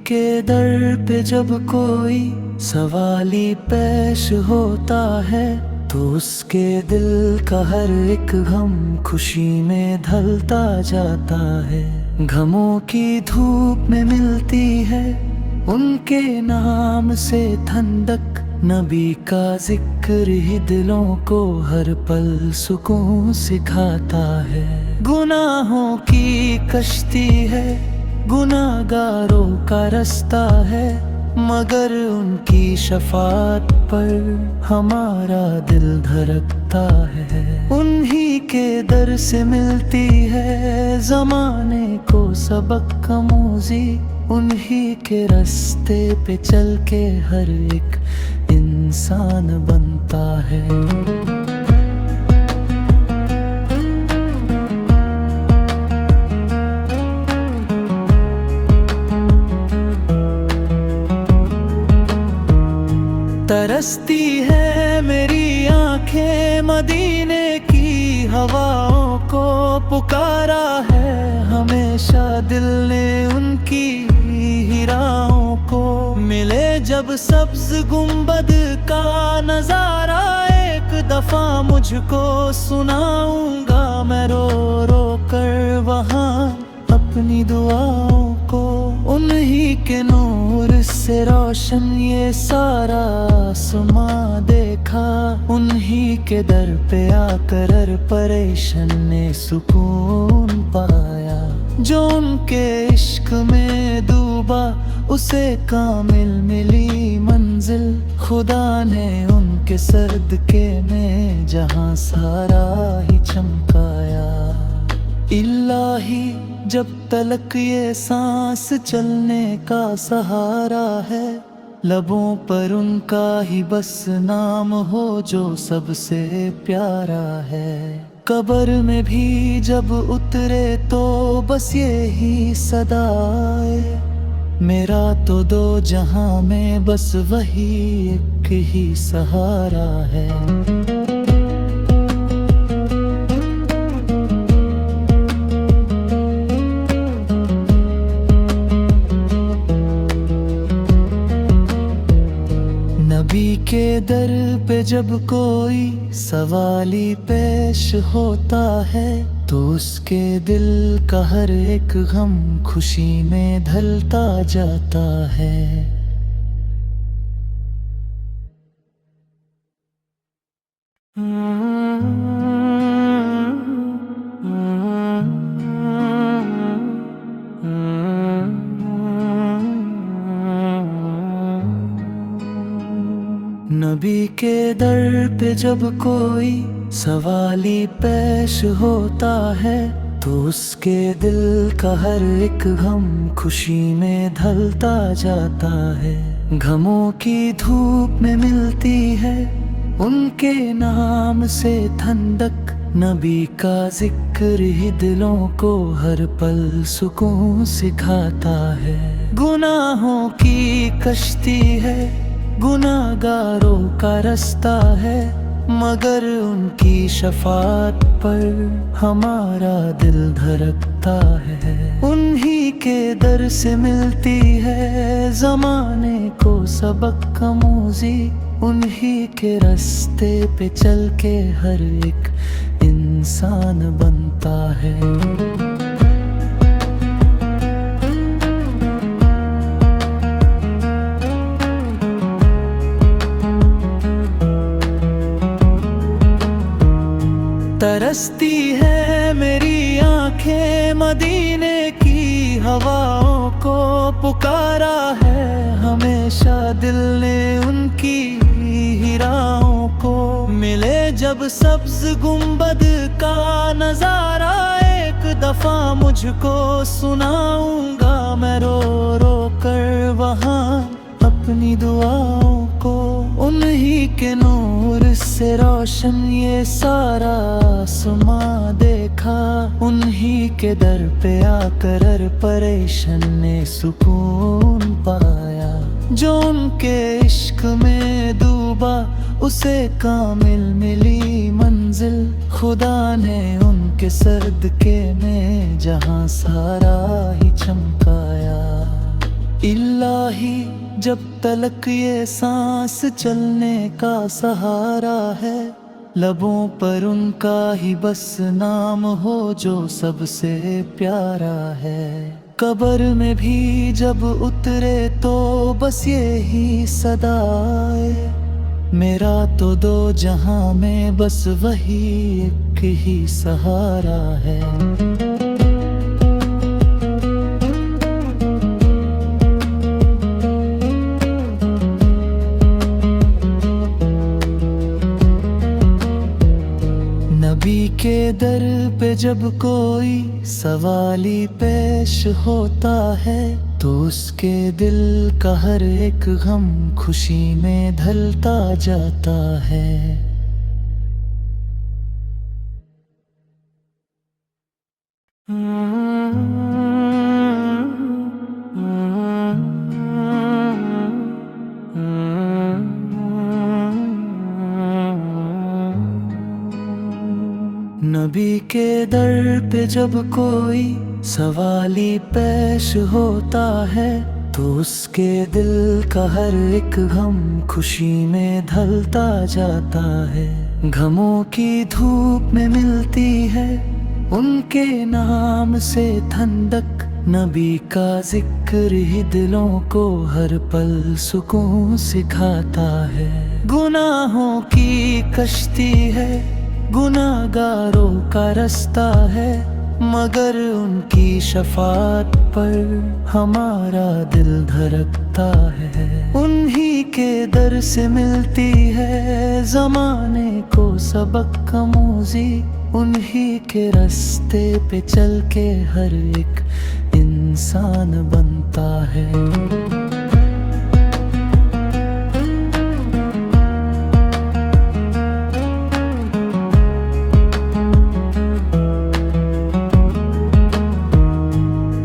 के दर पे जब कोई सवाली पेश होता है तो उसके दिल का हर एक गम खुशी में ढलता जाता है। गमों की धूप में मिलती है उनके नाम से ठंडक, नबी का जिक्र ही दिलों को हर पल सुकून सिखाता है। गुनाहों की कश्ती है, गुनाहगारों का रास्ता है, मगर उनकी शफाअत पर हमारा दिल धड़कता है। उन्हीं के दर से मिलती है ज़माने को सबक आमूज़ी, उन्हीं के रास्ते पे चल के हर एक इंसान बनता है। तरसती है मेरी आंखें मदीने की हवाओं को, पुकारा है हमेशा दिल ने उनकी हिराओं को। मिले जब सब्ज गुंबद का नजारा एक दफा मुझको सुनाऊंगा मैं रो रो कर वहाँ अपनी दुआओं को। उन्हीं के नूर से रोशन ये सारा आसमां देखा, उन्हीं के दर पे आकर हर परेशान ने सुकून पाया। जो उनके इश्क में डूबा उसे कामिल मिली मंजिल, खुदा ने उनके सदके में जहां सारा ही चमकाया। इलाही जब तलक ये सांस चलने का सहारा है, लबों पर उनका ही बस नाम हो जो सबसे प्यारा है। कब्र में भी जब उतरे तो बस ये ही सदाए, मेरा तो दो जहां में बस वही एक ही सहारा है। नबी के दर पे जब कोई सवाली पेश होता है तो उसके दिल का हर एक गम खुशी में ढलता जाता है। नबी के दर पे जब कोई सवाली पेश होता है तो उसके दिल का हर एक गम खुशी में ढलता जाता है। गमों की धूप में मिलती है उनके नाम से ठंडक, नबी का जिक्र ही दिलों को हर पल सुकून सिखाता है। गुनाहों की कश्ती है, गुनाहगारों का रास्ता है, मगर उनकी शफाअत पर हमारा दिल धड़कता है। उन्हीं के दर से मिलती है ज़माने को सबक आमूज़ी, उन्हीं के रास्ते पे चल के हर एक इंसान बनता है। तरसती है मेरी आंखें मदीने की हवाओं को, पुकारा है हमेशा दिल ने उनकी हिराओं को। मिले जब सब्ज गुंबद का नजारा एक दफा मुझको सुनाऊंगा मैं रो रो कर वहाँ अपनी दुआओं को। उन्हीं के नूर से रोशन ये सारा आसमां देखा, उन्हीं के दर पे आकर हर परेशान ने सुकून पाया। जो उनके इश्क में डूबा उसे कामिल मिली मंजिल, खुदा ने उनके सदके में जहां सारा ही चमकाया। इलाही जब तलक ये सांस चलने का सहारा है, लबों पर उनका ही बस नाम हो जो सबसे प्यारा है। कब्र में भी जब उतरे तो बस ये ही सदाए, मेरा तो दो जहां में बस वही एक ही सहारा है। नबी के दर पे जब कोई सवाली पेश होता है, तो उसके दिल का हर एक गम खुशी में ढलता जाता है। नबी के दर पे जब कोई सवाली पेश होता है, तो उसके दिल का हर एक गम खुशी में ढलता जाता है। गमों की धूप में मिलती है उनके नाम से ठंडक, नबी का जिक्र ही दिलों को हर पल सुकून सिखाता है। गुनाहों की कश्ती है, गुनाहगारों का रास्ता है, मगर उनकी शफाअत पर हमारा दिल धड़कता है। उन्हीं के दर से मिलती है जमाने को सबक आमूज़ी, उन्हीं के रास्ते पे चल के हर एक इंसान बनता है।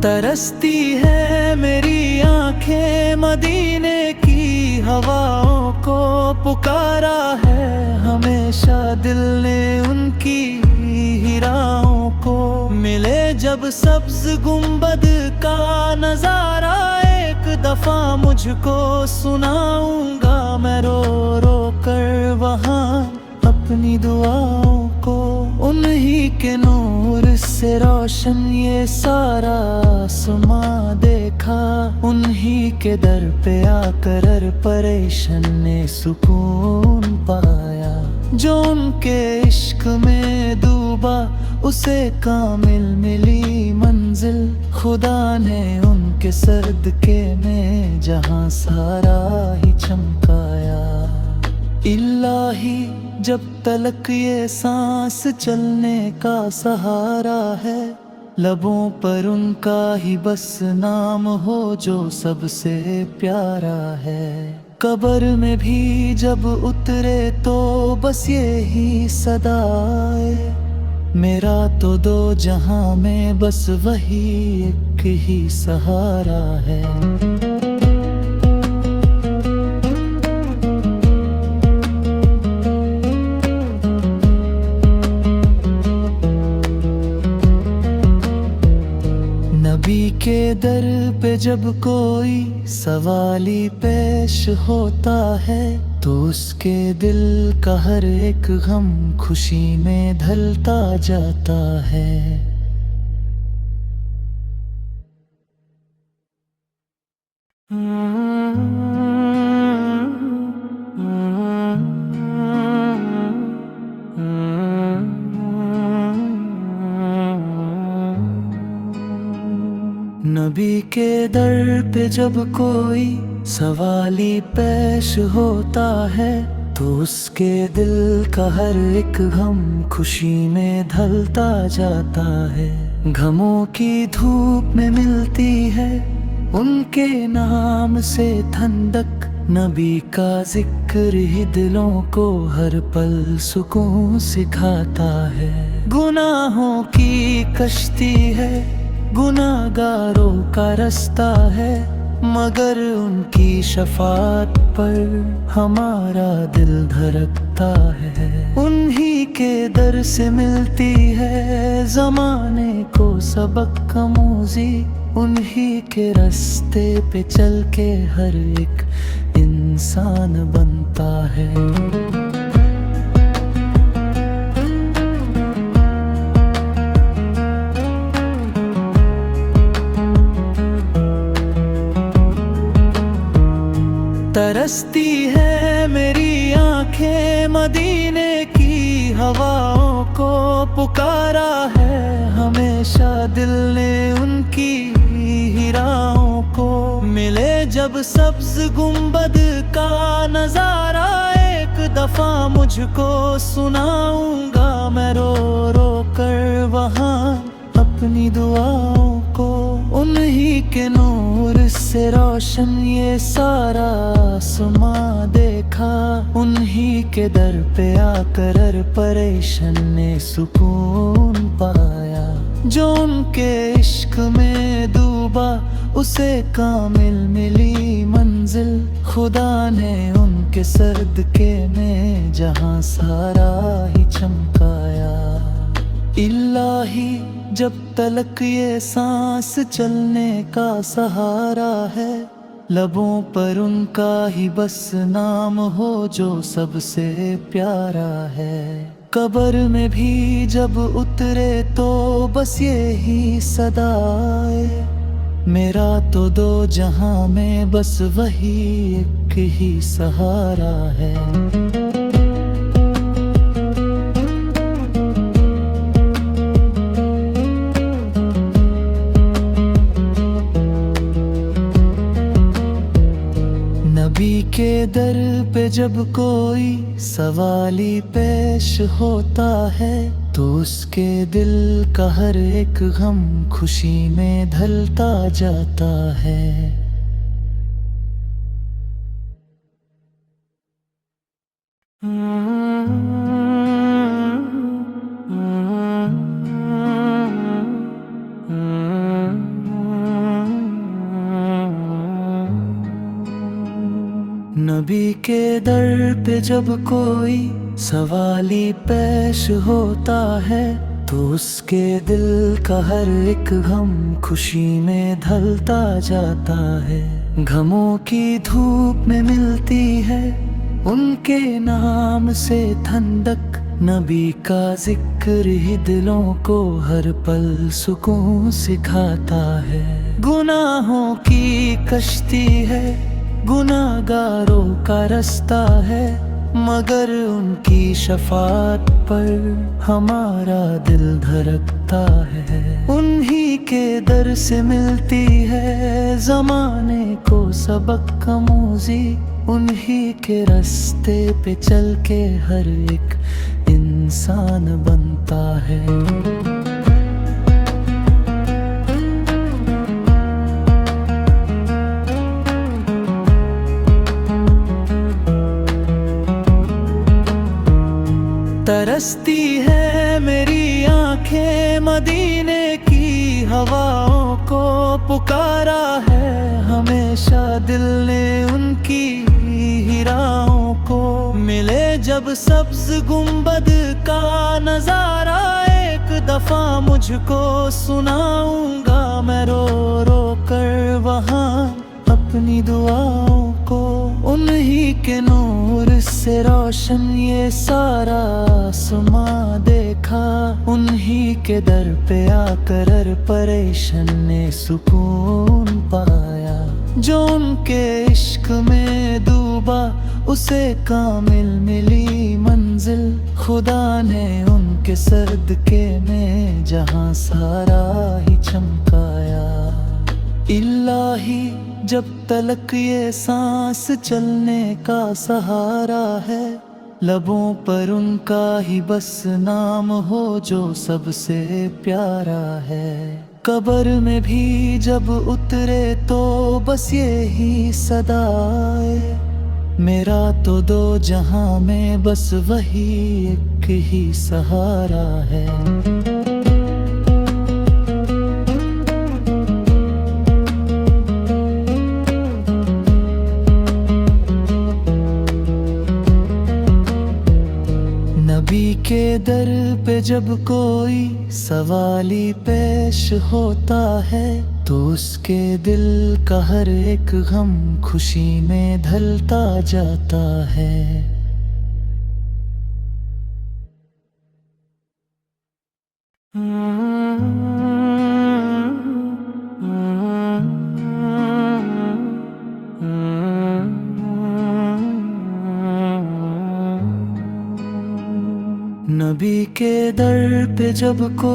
तरसती है मेरी आंखें मदीने की हवाओं को, पुकारा है हमेशा दिल ने उनकी हिराओं को। मिले जब सब्ज गुंबद का नजारा, एक दफा मुझको सुनाऊंगा मैं रो रो कर वहाँ अपनी दुआओं को। उन्हीं के नूर से रोशन ये सारा आसमां देखा, उन्हीं के दर पे आकर हर परेशान ने सुकून पाया। जो उनके इश्क में डूबा उसे कामिल मिली मंजिल, खुदा ने उनके सदके में जहां सारा ही चमकाया। इलाही जब तलक ये सांस चलने का सहारा है, लबों पर उनका ही बस नाम हो जो सबसे प्यारा है। कब्र में भी जब उतरे तो बस ये ही सदाए, मेरा तो दो जहां में बस वही एक ही सहारा है। नबी के दर पे जब कोई सवाली पेश होता है, तो उसके दिल का हर एक गम खुशी में ढलता जाता है। नबी के दर पे जब कोई सवाली पेश होता है, तो उसके दिल का हर एक गम खुशी में ढलता जाता है। गमों की धूप में मिलती है उनके नाम से ठंडक, नबी का जिक्र ही दिलों को हर पल सुकून सिखाता है। गुनाहों की कश्ती है, गुनाहगारों का रास्ता है, मगर उनकी शफाअत पर हमारा दिल धड़कता है। उन्हीं के दर से मिलती है जमाने को सबक आमूज़ी, उन्हीं के रास्ते पे चल के हर एक इंसान बनता है। तरसती है मेरी आंखें मदीने की हवाओं को पुकारा है, हमेशा दिल ने उनकी हिराओं को। मिले जब सब्ज गुंबद का नजारा एक दफा मुझको सुनाऊंगा मैं रो रो कर वहाँ अपनी दुआओं को। उन्हीं के नूर से रोशन ये सारा आसमां देखा, उन्हीं के दर पे आकर हर परेशान ने सुकून पाया। जो उनके इश्क में डूबा उसे कामिल मिली मंजिल, खुदा ने उनके सदके में जहां सारा ही चमकाया। इलाही जब तलक ये सांस चलने का सहारा है, लबों पर उनका ही बस नाम हो जो सबसे प्यारा है। कब्र में भी जब उतरे तो बस ये ही सदाए, मेरा तो दो जहां में बस वही एक ही सहारा है। नबी के दर पे जब कोई सवाली पेश होता है, तो उसके दिल का हर एक गम खुशी में ढलता जाता है। नबी के दर पे जब कोई सवाली पेश होता है, तो उसके दिल का हर एक गम खुशी में ढलता जाता है। गमों की धूप में मिलती है उनके नाम से ठंडक, नबी का जिक्र ही दिलों को हर पल सुकून सिखाता है। गुनाहों की कश्ती है, गुनाहगारों का रास्ता है, मगर उनकी शफाअत पर हमारा दिल धड़कता है। उन्हीं के दर से मिलती है जमाने को सबक आमूज़ी, उन्हीं के रास्ते पे चल के हर एक इंसान बनता है। तरसती है मेरी आंखें मदीने की हवाओं को पुकारा है, हमेशा दिल ने उनकी हिराओं को। मिले जब सब्ज गुंबद का नजारा एक दफा मुझको सुनाऊंगा मैं रो रो कर वहाँ अपनी दुआओं को। उन्हीं के नूर से रोशन ये सारा आसमां देखा, उन्हीं के दर पे आकर हर परेशान ने सुकून पाया। जो उनके इश्क में डूबा उसे कामिल मिली मंजिल, खुदा ने उनके सदके में जहां सारा ही चमकाया। इलाही जब तलक ये सांस चलने का सहारा है, लबों पर उनका ही बस नाम हो जो सबसे प्यारा है। कब्र में भी जब उतरे तो बस ये ही सदाए, मेरा तो दो जहां में बस वही एक ही सहारा है। नबी के दर पे जब कोई सवाली पेश होता है, तो उसके दिल का हर एक गम खुशी में ढलता जाता है। नबी के दर पे जब को